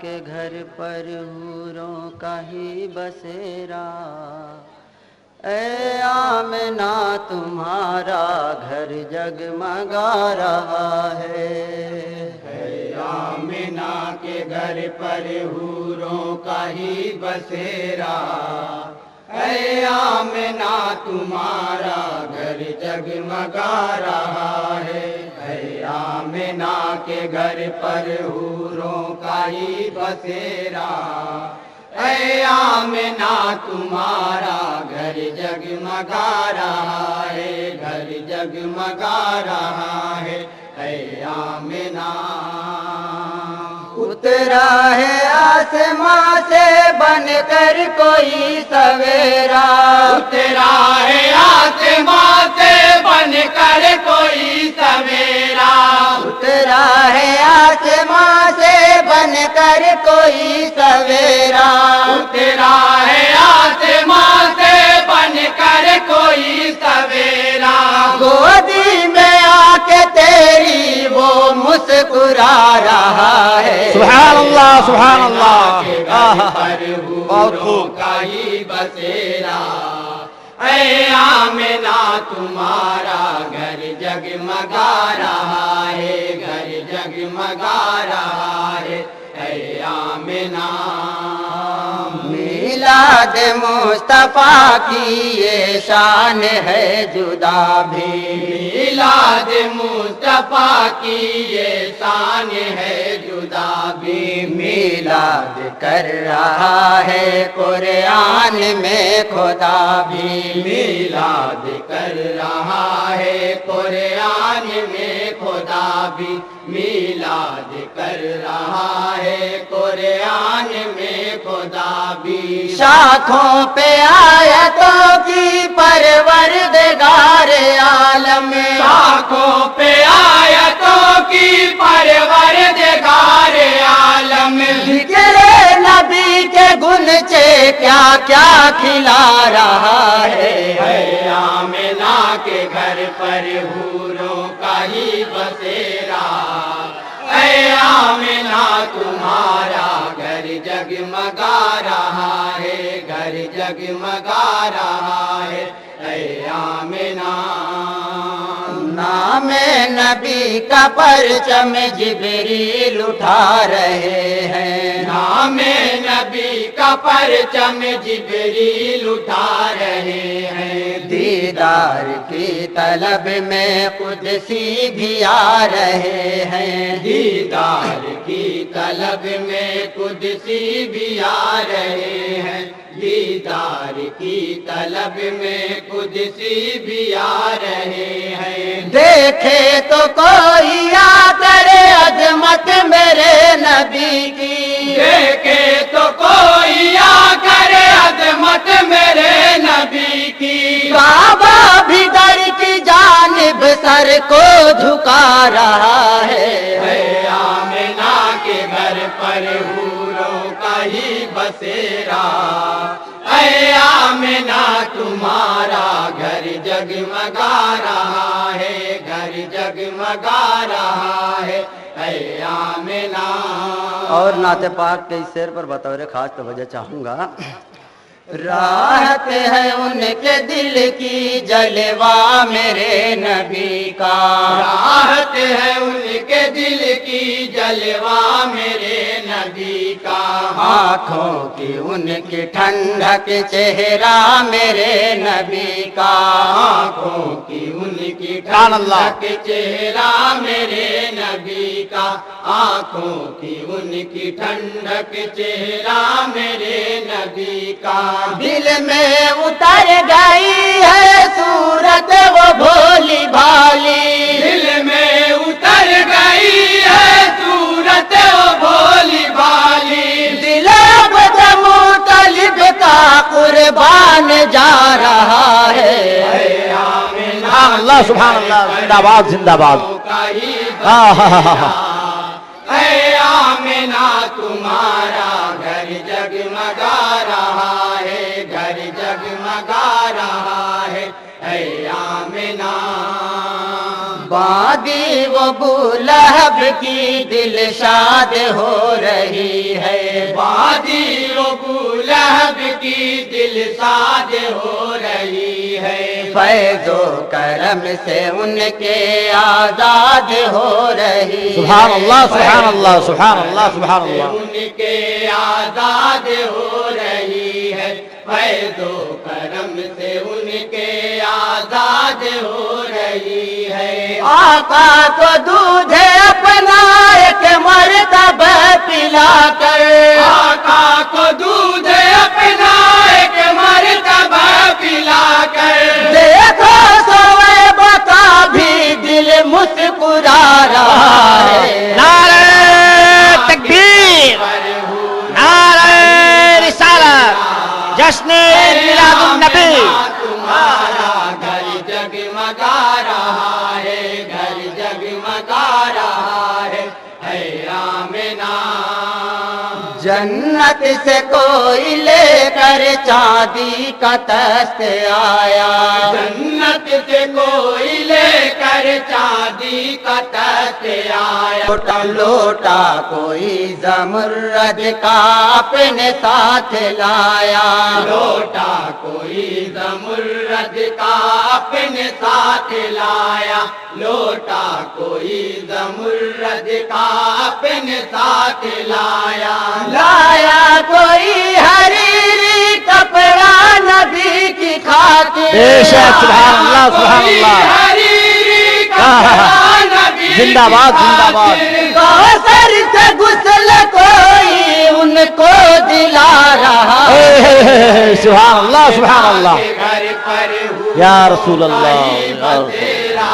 کے گھر پر حوروں کا ہی بسیرا، اے آمنہ تمہارا گھر جگمگا رہا ہے۔ اے آمنہ کے گھر پر حوروں کا ہی بسیرا، اے آمنہ تمہارا گھر جگمگا رہا ہے۔ اے آمنہ کے گھر پر حوروں کا ہی بسیرا، اے آمنہ تمہارا گھر جگمگا رہا ہے، گھر جگمگا رہا ہے۔ اے آمنہ اترا ہے آسماں سے بن کر کوئی سویرا، اترا ہے آسماں سے بن کر کوئی سویرا، اترا ہے آسماں سے بن کر کوئی سویرا، اترا ہے آسماں سے بن کر کوئی سویرا، گودی میں آ کے تیری وہ مسکرا رہا ہے۔ سبحان اللہ سبحان اللہ۔ پر حوروں کا ہی بسیرا، اے آمنہ تمہارا گھر جگمگا رہا ہے، گھر جگمگا رہا ہے۔ اے آمنہ میلاد مصطفیٰ کی یہ شان ہے جدا بھی، میلاد مصطفیٰ کی یہ شان ہے جدا بھی، میلاد کر رہا ہے قرآن میں خدا بھی، میلاد کر رہا ہے قرآن میں خدا بھی، میلاد کر رہا ہے قرآن میں خدا بھی، شاخوں پہ آیتوں کی پروردگار عالم، شاخوں پہ آیتوں کی پروردگار عالم، ذکر نبی کے گنچے کیا کیا کھلا رہا ہے۔ اے آمنہ کے گھر پر حوروں کا ہی بسیرا، اے آمنہ تمہارا گھر جگمگا رہا ہے، گھر جگمگا رہا ہے۔ اے آمنہ نام نبی کا پرچم جبریل اٹھا رہے ہیں، نام نبی کا پرچم جبریل اٹھا رہے ہیں، دیدار کی طلب میں قدسی بھی آ رہے ہیں، دیدار کی طلب میں قدسی بھی آ رہے ہیں، دیدار کی طلب میں قدسی بھی آ رہے ہیں، دیکھے تو کوئی آ کرے عظمت میرے نبی کی، دیکھے تو کوئی آ کرے عظمت میرے نبی کی، کعبہ بھی در کی جانب سر کو جھکا رہا ہے۔ اے آمنہ کے گھر پر حوروں کا ہی بسیرا، اے آمنہ تمہارا گھر جگمگا رہا ہے، گھر جگمگا رہا ہے۔ اے آمنہ اور نعت پاک کے اس شعر پر بطور خاص توجہ چاہوں گا۔ راحت ہے ان کے دل کی جلوہ میرے نبی کا، راحت ہے ان کے دل کی جلوہ میرے نبی کا، آنکھوں کی ان کی ٹھنڈک چہرہ میرے نبی کا، آنکھوں کی ان کی سبحان اللہ۔ ٹھنڈک چہرہ میرے نبی کا، آنکھوں کی ان کی ٹھنڈک چہرہ میرے نبی کا، دل میں اتر گئی ہے صورت وہ بھولی بھالی، دل میں اتر گئی ہے صورت وہ بھولی بھالی، دل اب مطلب کا قربان جا رہا ہے۔ اے آمنہ سبحان اللہ سبحان اللہ، زندہ باد زندہ باد۔ کا ہی ہاں ہاں ہاں بسیرا، اے آمنہ تمہارا گھر جگمگا رہا ہے، گھر جگمگا رہا ہے۔ اے آمنہ وادی वो बूलहब की दिल शाद हो रही है। वादी अबू लहब की दिल साद हो रही है। फैज़ो करम से उनके आजाद हो रही है। सुभान अल्लाह सुभान अल्लाह सुभान अल्लाह सुभान अल्लाह। उनके आजाद हो रही है। फैज़ो करम से उनके आजाद हो रही है। आका को दूध अपना एक मर्तबा पिलाकर, आका को दूध अपना एक मर्तबा पिलाकर, देखो सोएब का भी दिल मुस्कुरा रहा है। नारे तकबीर, नारे रिसालत, जश्न मिलादुन नबी। तुम्हारा घर जगमगा रहा है, घर जगमगा रहा है आमिना। जन्नत से कोई लेकर चांदी का तख्त आया, जन्नत से कोई लेकर चांदी का तख्त आया। लोटा लोटा कोई ज़मुर्रद का अपने साथ लाया, लोटा कोई ज़मुर्रद का अपने साथ लाया। लोटा कोई ज़मुर्रद का अपने साथ लाया। लाया कोई हरीरी कपड़ा नबी की खातिर। बेशक सुभान अल्लाह सुभान अल्लाह। हरीरी कपड़ा नबी की जिंदाबाद जिंदाबाद। कौसर से गुस्ल कोई उनको दिला रहा है। सुभान अल्लाह सुभान अल्लाह। घर पर या रसूल अल्लाह, बसेरा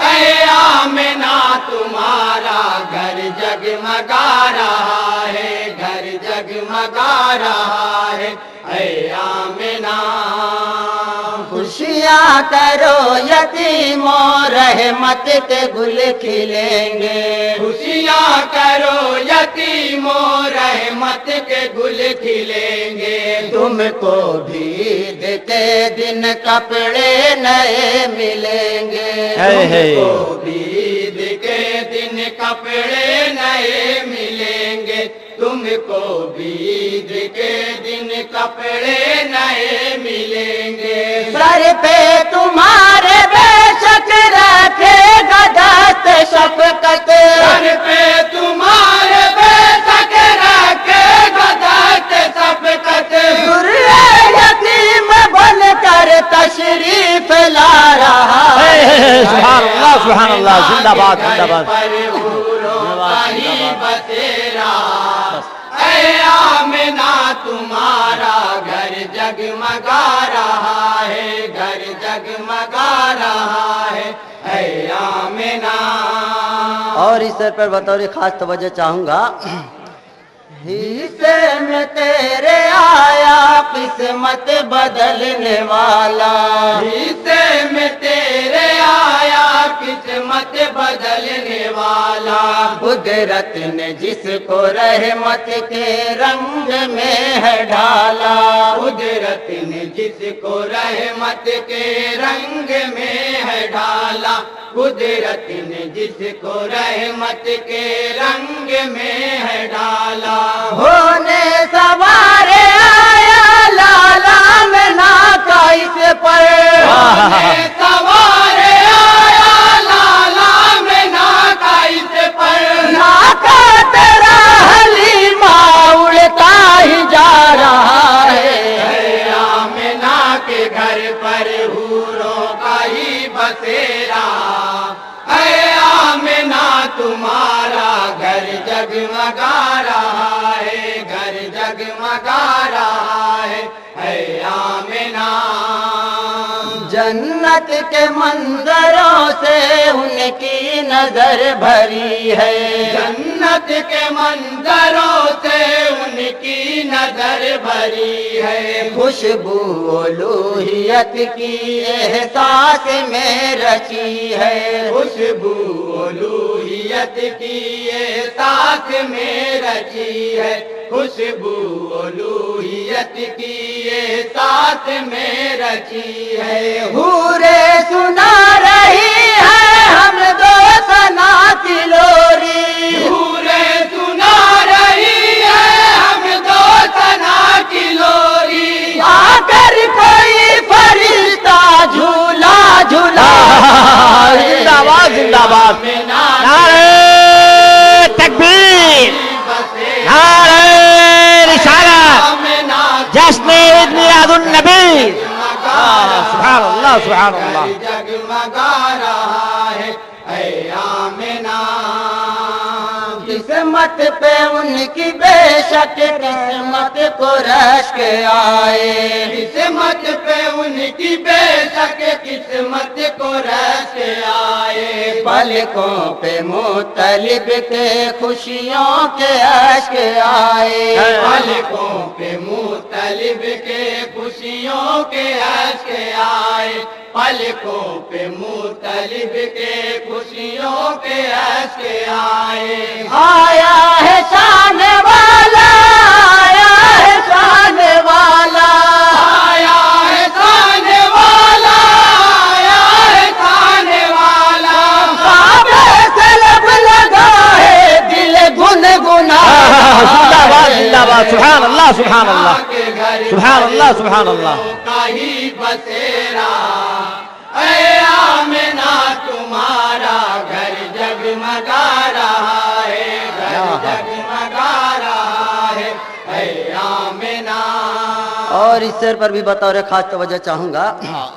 ऐ आमिना तुम्हारा घर जगमगा रहा है, घर जगमगा रहा है ऐ आमिना। खुशियाँ करो यतीमों रहमत के गुल खिलेंगे, खुशियाँ करो यतीमों रहमत के गुल खिलेंगे। तुमको भी ईद के दिन कपड़े नए मिलेंगे। तुमको भी ईद के दिन कपड़े नए मिलेंगे। तुमको भी ईद के दिन कपड़े नए मिलेंगे। सर पे तुम्हारे बेशक रखेगा दस्त शफकत, सर पे तुम्हारे बेशक रखेगा दस्त शफकत। दुर्रे यतीम बनकर तशरीफ ला रहा है। सुभान अल्लाह सुभान अल्लाह। जिंदाबाद जिंदाबाद। पर ही बसेरा ऐ आमिना तुम्हारा घर जगमगा रहा है, घर जगमगा रहा है ऐ आमिना। और इस सर पर बतौर खास तवज्जो चाहूंगा, हिस्से में तेरे आया किस्मत बदलने वाला, हिस्से में तेरे आया किस्मत बदलने वाला। कुदरत ने जिसको रहमत के रंग में है ढाला, कुदरत ने जिसको रहमत के रंग में है ढाला। कुदरत ने जिसको रहमत के रंग में है डाला। होने सवारे आया लाला में नाका इस पर, होने सवारे आया लाला में नाका इस पर। नाका तेरा हलीमा उड़ता ही जा रहा है। आमिना के घर पर हूरों का ही बसेरा है। आमिना तुम्हारा घर जगमगा रहा है, घर जगमगा रहा है आमिना। जन्नत के मंजरों से उनकी नजर भरी है, जन्नत के मंजरों से उनकी नजर भरी है। खुशबू उलूहियत की एहसास में रची है, खुशबू उलूहियत की एहसास में रची है। खुशबू उलूहियत की एहसास में रची है। हूरे सुना रही है हम दो की लोरी नूरे सुना रही है हम दो सना की लोरी आकर कोई फरिश्ता झूला झूला जिंदाबाद जिंदाबाद नारे तकबीर नारे रिसालत जश्न ईद मिलादुन नबी सुभान अल्लाह सुभान अल्लाह जगमगा रहा है ऐ आमिना किस्मत पे उनकी बेशक किस्मत को रश्क आए किस्मत पे उनकी बेशक किस्मत को रस आए पलकों पे मुतलिब के खुशियों के अश्क आए पलकों पे मुतलिब के खुशियों के अश्क आए पलकों पे मुतलिब के खुशियों के अश्क आए आया है शान वाला आया है शान वाला आया है खाने वाला आया है खाने वाला काबे से लब लगा है दिल गुनगुना जिंदाबाद जिंदाबाद सुभान अल्लाह सुभान अल्लाह के घर सुभान अल्लाह सुभान अल्लाह का ही बसेरा ऐ आमिना तुम्हारा घर जगमगा रहा है घर जगमगा रहा है ऐ आमिना और इस शेर पर भी बतौर खास तवज्जो चाहूंगा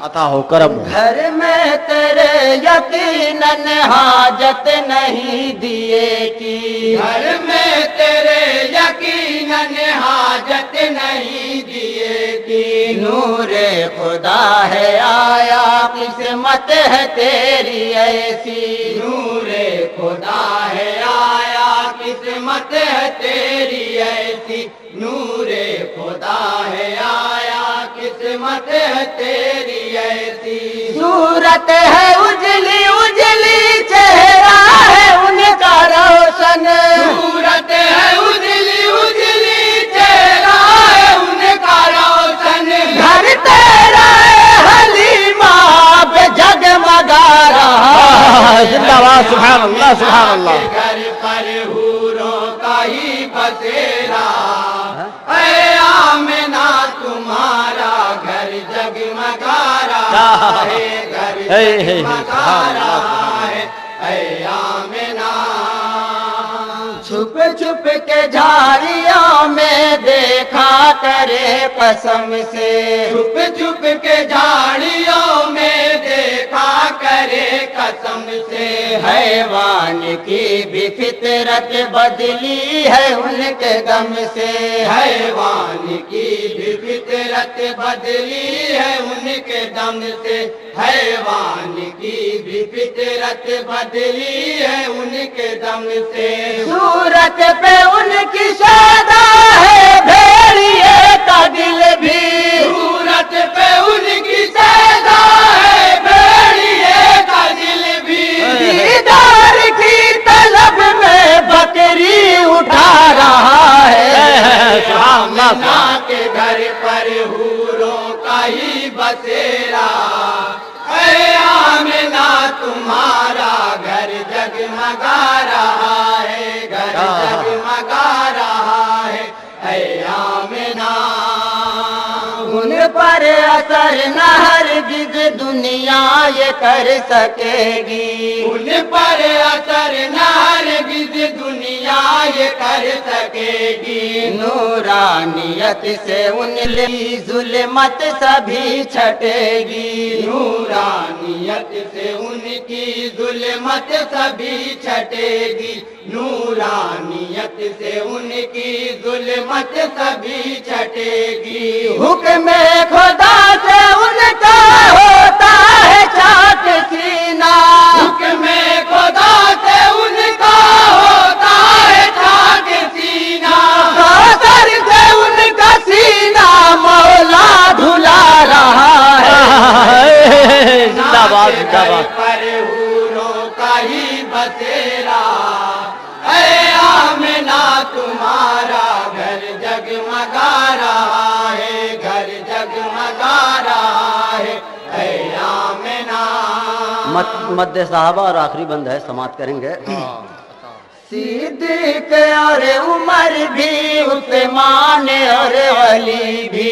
अता हो करम हो। घर में तेरे यकीनन हाजत नहीं दिए की घर में तेरे यकीनन हाजत नहीं दिए की नूरे खुदा है आया किस्मत है तेरी ऐसी नूरे खुदा है आया किस्मत है तेरी ऐसी नूरे खुदा है आया किस्मत है तेरी ऐसी सूरत है उजली उजली चेहरा है उनका रोशन सूरत है उजली उजली चेहरा है उनका रोशन घर तेरा है हलीमा पे जगमगा रहा जिंदाबाद सुभान अल्लाह सुभान अल्लाह घर पर हूरों का ही बसेरा ऐ आमिना तुम्हारा घर जगमगा रहा है घर जगमगा रहा है ऐ आमिना छुप छुप के झाड़ियों में देखा करे कसम से छुप छुप के झाड़ियों में देखा करे कसम से हैवान की भी फितरत बदली है उनके गम से हैवान की भी फितरत बदली है उनके दम से हैवान की भी फितरत बदली है उनके दम से सूरत पे उनकी शादा है भेड़िए का दिल भी सूरत पे उनकी सैदा है भेड़िए का दिल भी दीदार की तलब में बकरी उठा रहा है सुभान अल्लाह आमिना के घर पर हूरों का ही बसेरा ऐ आमिना तुम्हारा घर जगमगा रहा है घर जगमगा रहा है ऐ आमिना उन पर असर न हरगिज दुनिया ये कर सकेगी उन पर असर न हरगिज दुनिया ये कर सकेगी नूरानियत से उनकी जुल्मत सभी छटेगी नूरानियत से उनकी जुल्मत सभी छटेगी नूरानियत से उनकी जुल्मत सभी छटेगी हुक्म खुदा से उनका होता है चाक सीना हुक्म खुदा से उनका होता है चाक सीना कातर से उनका सीना मौला धुला रहा है जिंदाबाद जिंदाबाद पर हूरों का ही बसेरा ऐ आमिना तुम्हारा घर जगमगा रहा है घर जगमगा रहा है ऐ आमिना मद्दे साहबा और आखिरी बंद है, समाप्त करेंगे। सिद्दीक और उमर भी, उस्मान और अली भी,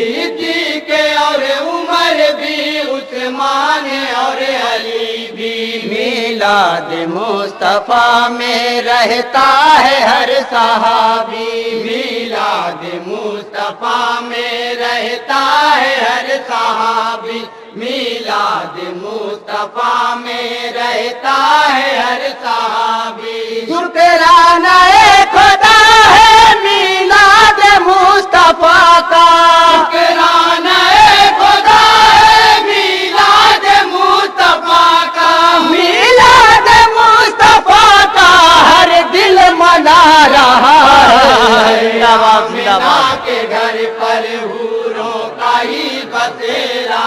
सिद्दीक और उमर भी, उस्मान और अली भी, मिलाद मुस्तफा में रहता है हर सहाबी, मिलाद मुस्तफा में रहता है हर सहाबी, मिलाद मुस्तफा में रहता है हर सहाबी। शुक्राना खुदा है मिलाद मुस्तफा का, शुक्राना खुदा है मिलाद मुस्तफा का, मिलाद मुस्तफा का हर दिल मना रहा है। जिंदाबाद जिंदाबाद के घर पर हूरों का ही बसेरा,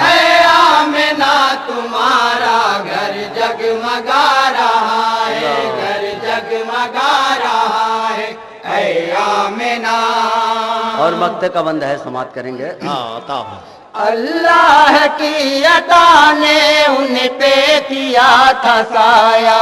ऐ आमिना तुम्हारा घर जगमगा रहा है, घर जगमगा रहा है, ऐ आमिना। और मक्ते का बंद है, समाप्त करेंगे। अल्लाह की अता ने उन पे किया था साया,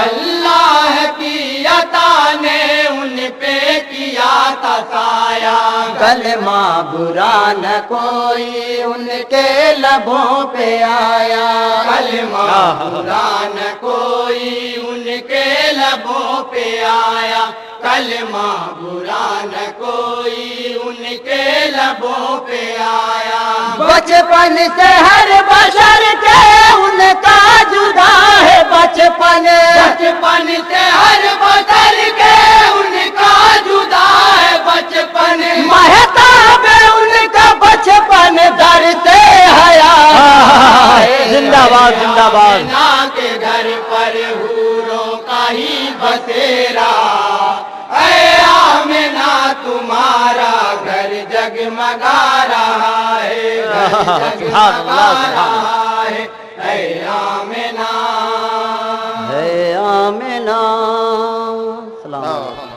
अल्लाह की अता ने उन पे किया था साया, कलमा बुरा न कोई उनके लबों पे आया, कलमा बुरा न कोई उनके लबों पे आया, कलमा बुरा न कोई उनके लबों पे आया। बचपन से हर बशर के उनका जुदा है बचपन, बचपन से हर बशर के उनका जुदा है बचपन, महताब उनका बचपन दर से हया। जिंदाबाद जिंदाबाद। ना के घर पर हूरों का ही बसेरा, ऐ आमिना तुम्हारा घर जगमगा रहा है, घर जगमगा रहा है, ऐ आमिना, है आमिना। सलाम।